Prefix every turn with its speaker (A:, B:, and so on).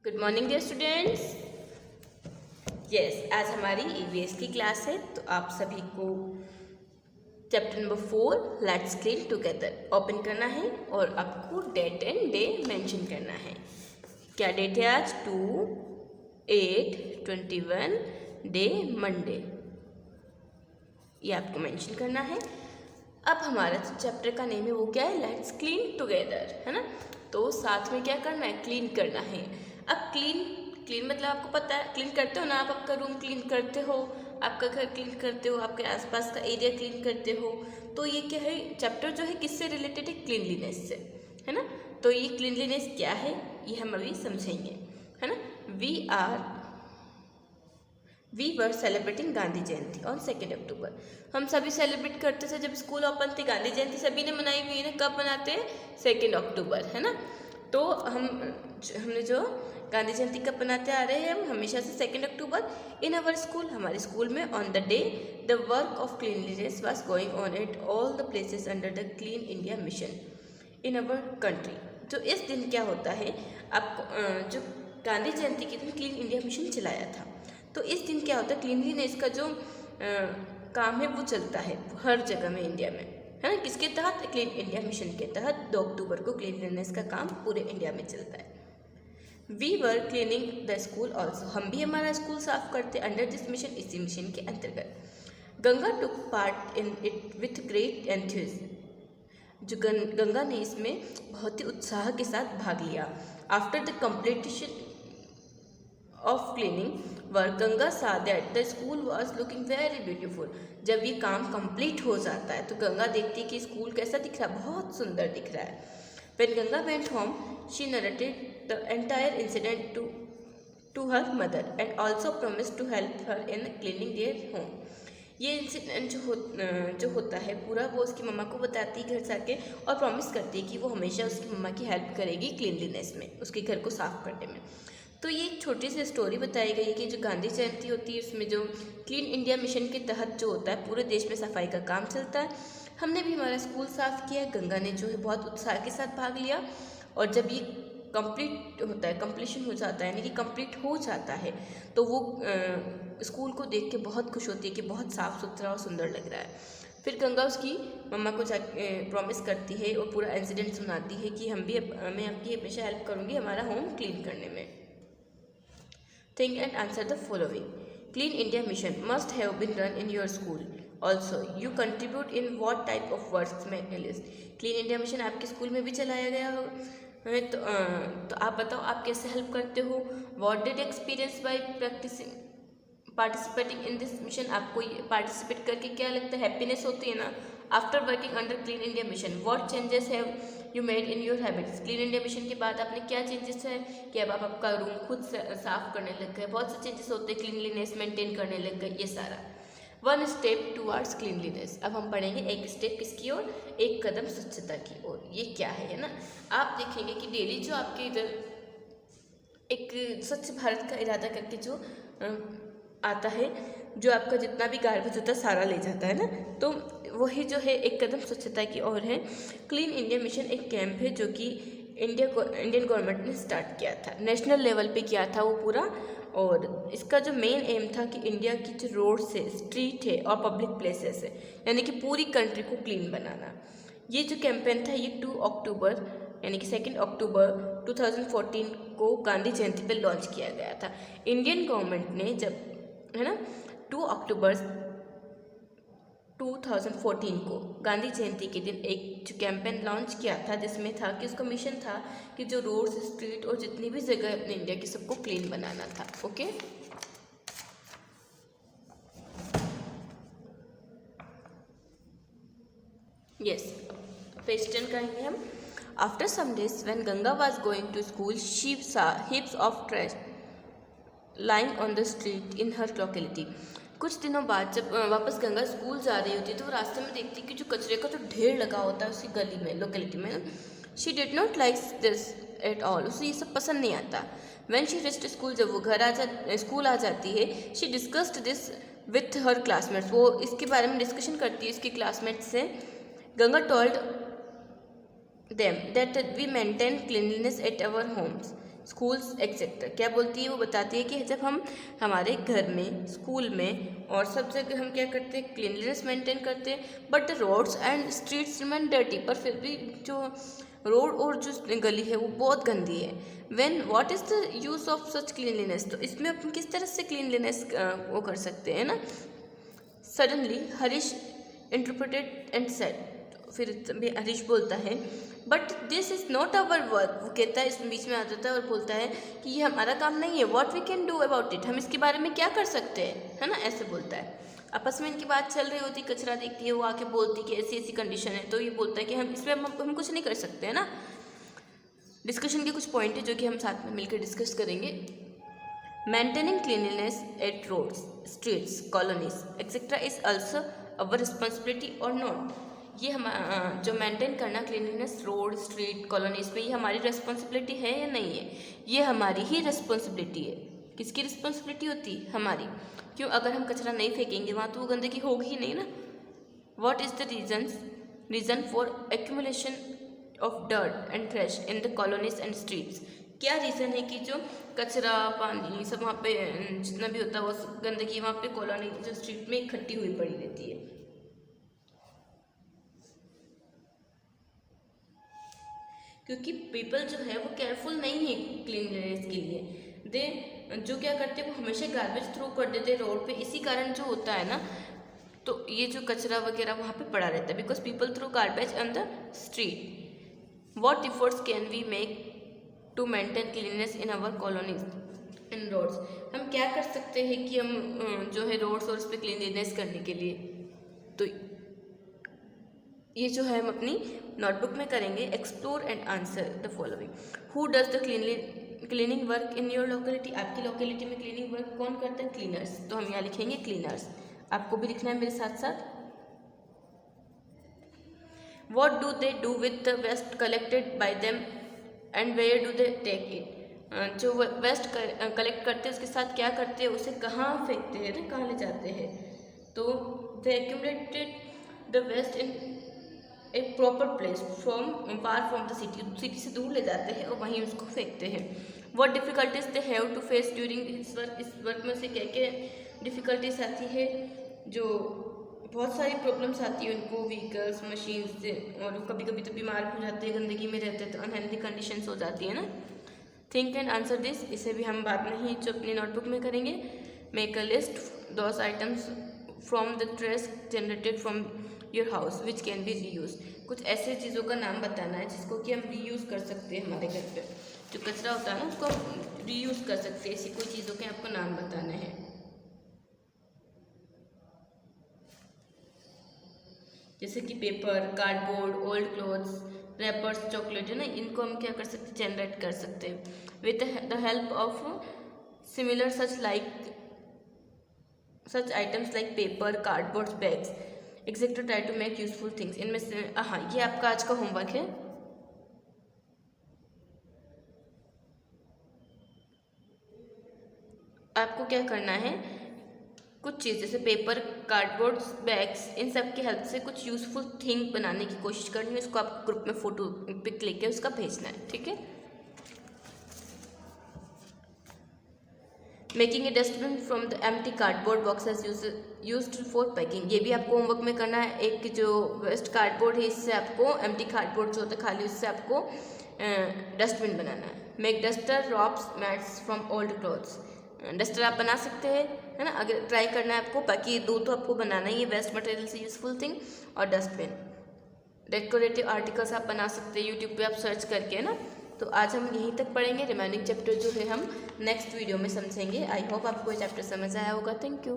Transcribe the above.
A: Good morning dear students. Yes, आज हमारी EVS की क्लास है, तो आप सभी को chapter number 4 let's clean together open करना है और आपको डेट एंड डे मेंशन करना है। क्या डेट है आज? 2/8/21 डे मंडे, ये आपको मेंशन करना है। अब हमारा चैप्टर का नेम है वो क्या है? लेट्स क्लीन टुगेदर, है ना। तो साथ में क्या करना है? क्लीन करना है। अब क्लीन मतलब आपको पता है, क्लीन करते हो ना आप, आपका रूम क्लीन करते हो, आपका घर क्लीन करते हो, आपके आसपास का एरिया क्लीन करते हो। तो ये क्या है? चैप्टर जो है किससे रिलेटेड है? क्लीनलीनेस से, है ना। तो ये क्लीनलीनेस क्या है ये हम अभी समझेंगे, है ना। We were celebrating Gandhi Jayanti on 2 October. हम सभी सेलिब्रेट करते थे जब स्कूल ओपन थी। गांधी जयंती सभी ने मनाई हुई है ना। कब मनाते हैं? 2 अक्टूबर, है ना। तो हमने जो गांधी जयंती कब मनाते आ रहे हैं? हम हमेशा से 2 अक्टूबर। इन अवर स्कूल, हमारे स्कूल में, on the day the work of cleanliness was going on at all the places under the clean India mission in our country. तो इस दिन क्या होता है, आपको जो गांधी जयंती के दिन क्लीन इंडिया मिशन चलाया था, तो इस दिन क्या होता है? क्लीनलीनेस का जो काम है वो चलता है हर जगह में इंडिया में, है ना। किसके तहत? क्लीन इंडिया मिशन के तहत 2 अक्टूबर को क्लीनलीनेस का काम पूरे इंडिया में चलता है। We were cleaning the school also, हम भी हमारा स्कूल साफ करते अंडर दिस मिशन, इसी मिशन के अंतर्गत। Ganga took part in it with great enthusiasm, जो गंगा ने इसमें बहुत ही उत्साह के साथ भाग लिया। After the completion of cleaning work, Ganga saw that the school was looking very beautiful. जब ये काम कंप्लीट हो जाता है तो गंगा देखती है कि स्कूल कैसा दिख रहा है, बहुत सुंदर दिख रहा है। When Ganga went home, she narrated the entire incident to her mother and also promised to help her in cleaning their home. ये इंसिडेंट जो होता है पूरा, वो उसकी मम्मा को बताती है घर जाके, और प्रॉमिस करती है कि वो हमेशा उसकी मम्मा की हेल्प करेगी क्लीनलीनेस में, उसके घर को साफ करने में। तो ये एक छोटी सी स्टोरी बताई गई है कि जो गांधी जयंती होती है उसमें जो क्लीन इंडिया मिशन के तहत जो होता है पूरे देश में सफाई का काम चलता है। हमने भी हमारा स्कूल साफ़ किया, गंगा ने जो है बहुत उत्साह के साथ भाग लिया, और जब ये कंप्लीट होता है, कंप्लीशन हो जाता है, यानी कि कंप्लीट हो जाता है, तो वो स्कूल को देख के बहुत खुश होती है कि बहुत साफ़ सुथरा और सुंदर लग रहा है। फिर गंगा उसकी मम्मा को जा प्रॉमिस करती है और पूरा इंसिडेंट सुनाती है कि मैं आपकी हमेशा हेल्प करूँगी हमारा होम क्लीन करने में। Think and answer the following. Clean India mission must have been run in your school. Also, you contribute in what type of works list. Clean India mission आपके स्कूल में भी चलाया गया हो, तो आप बताओ आप कैसे हेल्प करते हो। What did you experience by participating in this mission? आपको पार्टिसिपेट करके क्या लगता है? हैप्पीनेस होती है ना। After working under clean India mission, what changes have you made in your habits? Clean India mission के बाद आपने क्या चेंजेस है कि अब आप आपका रूम खुद साफ करने लग गए, बहुत से चेंजेस होते हैं, क्लीनलीनेस मेंटेन करने लग गए, ये सारा। 1 स्टेप टुवार्ड्स क्लीनलीनेस, अब हम पढ़ेंगे एक स्टेप किसकी ओर? एक कदम स्वच्छता की ओर। ये क्या है ना। आप देखेंगे कि डेली जो आपके इधर एक स्वच्छ भारत का इरादा करके जो आता है, जो आपका जितना भी गार्बेज होता है सारा ले जाता है ना, तो वही जो है एक कदम स्वच्छता की ओर है। क्लीन इंडिया मिशन एक कैंप है जो कि इंडियन गवर्नमेंट ने स्टार्ट किया था, नेशनल लेवल पे किया था वो पूरा, और इसका जो मेन एम था कि इंडिया की जो रोड्स है, स्ट्रीट है और पब्लिक प्लेसेस है, यानी कि पूरी कंट्री को क्लीन बनाना। ये जो कैंपेन था ये 2 अक्टूबर यानी कि 2 अक्टूबर 2014 को गांधी जयंती पर लॉन्च किया गया था। इंडियन गवर्नमेंट ने जब, है ना, 2 अक्टूबर 2014 को गांधी जयंती के दिन एक जो कैंपेन लॉन्च किया था, जिसमें था कि उसका मिशन था कि जो रोड्स, स्ट्रीट और जितनी भी जगह अपने इंडिया की सबको क्लीन बनाना था। ओके, यस, क्वेश्चन करेंगे हम। After some days when Ganga was going to school she saw heaps of trash lying on the street in her locality. कुछ दिनों बाद जब वापस गंगा स्कूल जा रही होती है तो वो रास्ते में देखती कि जो कचरे का जो ढेर लगा होता है उसी गली में, लोकेलिटी में। She did not like this at all, उसे ये सब पसंद नहीं आता। व्हेन शी रिच्ड स्कूल, जब वो स्कूल आ जाती है, she discussed this with her classmates, वो इसके बारे में डिस्कशन करती है इसके क्लासमेट्स से। Ganga told them that we maintain cleanliness at our homes, schools etcetera. क्या बोलती है? वो बताती है कि जब हम हमारे घर में, स्कूल में और सब जगह हम क्या करते हैं, क्लीनलीनेस मेंटेन करते हैं, but the roads and streets remain dirty, पर फिर भी जो रोड और जो गली है वो बहुत गंदी है। When what is the use of such cleanliness, तो इसमें अपन किस तरह से क्लीनलीनेस वो कर सकते हैं ना। Suddenly Harish interpreted and said, फिर तभी हरीश बोलता है, but this is not our work. वो कहता है, इसमें बीच में आ जाता है और बोलता है कि ये हमारा काम नहीं है। What we can do about it, हम इसके बारे में क्या कर सकते हैं, है ना, ऐसे बोलता है। आपस में इनकी बात चल रही होती, कचरा देखती है, वो आके बोलती कि ऐसी ऐसी कंडीशन है, तो ये बोलता है कि हम इसमें हम कुछ नहीं कर सकते, है ना। डिस्कशन के कुछ पॉइंट है जो कि हम साथ में मिलकर डिस्कस करेंगे। Maintaining cleanliness at roads, streets, colonies etcetera is also our responsibility और नॉट। ये हम जो मेंटेन करना क्लीनलीनेस रोड, स्ट्रीट, कॉलोनीज में, ये हमारी रिस्पॉन्सिबिलिटी है या नहीं है? ये हमारी ही रिस्पॉन्सिबिलिटी है। किसकी रिस्पॉन्सिबिलिटी होती है? हमारी। क्यों? अगर हम कचरा नहीं फेंकेंगे वहाँ तो वो गंदगी होगी ही नहीं ना। What is the reason for accumulation of dirt and trash in the colonies and streets. क्या रीज़न है कि जो कचरा, पानी सब वहाँ पे जितना भी होता है वो गंदगी वहाँ पे कॉलोनी, जो स्ट्रीट में इकट्ठी हुई पड़ी रहती है? क्योंकि पीपल जो है वो केयरफुल नहीं है क्लीनलीनेस के लिए। दे जो क्या करते हैं, वो हमेशा गार्बेज थ्रो कर देते हैं रोड पे। इसी कारण जो होता है ना, तो ये जो कचरा वगैरह वहाँ पे पड़ा रहता है, because people throw garbage on the street. What efforts can we make to maintain cleanness in our colonies and roads. हम क्या कर सकते हैं कि हम जो है रोड्स और उस पर क्लीनलीनेस करने के लिए, तो ये जो है हम अपनी नोटबुक में करेंगे। Explore and answer the following. Who does the cleaning work in your locality. आपकी लोकेलिटी में क्लीनिंग वर्क कौन करता है? क्लीनर्स। तो हम यहाँ लिखेंगे क्लीनर्स। आपको भी लिखना है मेरे साथ साथ। What do they do with the waste collected by them and where do they take it. जो वेस्ट कलेक्ट करते हैं उसके साथ क्या करते हैं, उसे कहाँ फेंकते हैं ना, कहाँ ले जाते हैं? तो दे एक्यूमुलेटेड द वेस्ट इन एक proper place far from the city से दूर ले जाते हैं और वहीं उसको फेंकते हैं। What difficulties they have to face during this work. इस वर्क में से क्या क्या डिफ़िकल्टीज आती है? जो बहुत सारी प्रॉब्लम्स आती है उनको, व्हीकल्स, मशीन से, और कभी कभी तो बीमार हो जाते हैं, गंदगी में रहते हैं, तो अनहेल्दी कंडीशंस हो जाती है ना। Think and answer this. इसे भी हम बाद में ही जो अपनी नोटबुक में करेंगे। Make a list those items from the trace generated from your house which can be reuse. कुछ ऐसे चीज़ों का नाम बताना है जिसको कि हम रीयूज़ कर सकते हैं हमारे घर पे। जो कचरा होता है ना उसको हम रीयूज़ कर सकते हैं। ऐसी कोई चीज़ों के आपको नाम बताना है। जैसे कि paper, cardboard, old clothes, rappers, chocolate, है ना, इनको हम क्या कर सकते हैं? जनरेट कर सकते हैं with the help of similar such items like paper, cardboard, bags etcetera. Try to make useful things. इनमें से हाँ, ये आपका आज का होमवर्क है। आपको क्या करना है, कुछ चीज़ जैसे पेपर, कार्डबोर्ड, बैग्स, इन सब की हेल्प से कुछ यूजफुल थिंग बनाने की कोशिश करनी है। उसको आप ग्रुप में फोटो पिक लेके उसका भेजना है, ठीक है। Making a dustbin from the empty cardboard boxes used for packing. ये भी आपको होमवर्क में करना है। एक जो वेस्ट कार्डबोर्ड है, इससे आपको, एम्प्टी कार्डबोर्ड जो होता है खाली, उससे आपको डस्टबिन बनाना है। Make duster, ropes, mats from old clothes. Duster आप बना सकते हैं, है ना, अगर ट्राई करना है आपको। बाकी दो तो आपको बनाना ही है, वेस्ट मटेरियल से यूजफुल थिंग और डस्टबिन। डेकोरेटिव आर्टिकल्स आप बना सकते हैं यूट्यूब पे आप सर्च करके, है ना। तो आज हम यहीं तक पढ़ेंगे। रिमेनिंग चैप्टर जो है हम नेक्स्ट वीडियो में समझेंगे। आई होप आपको ये चैप्टर समझ आया होगा। Thank you.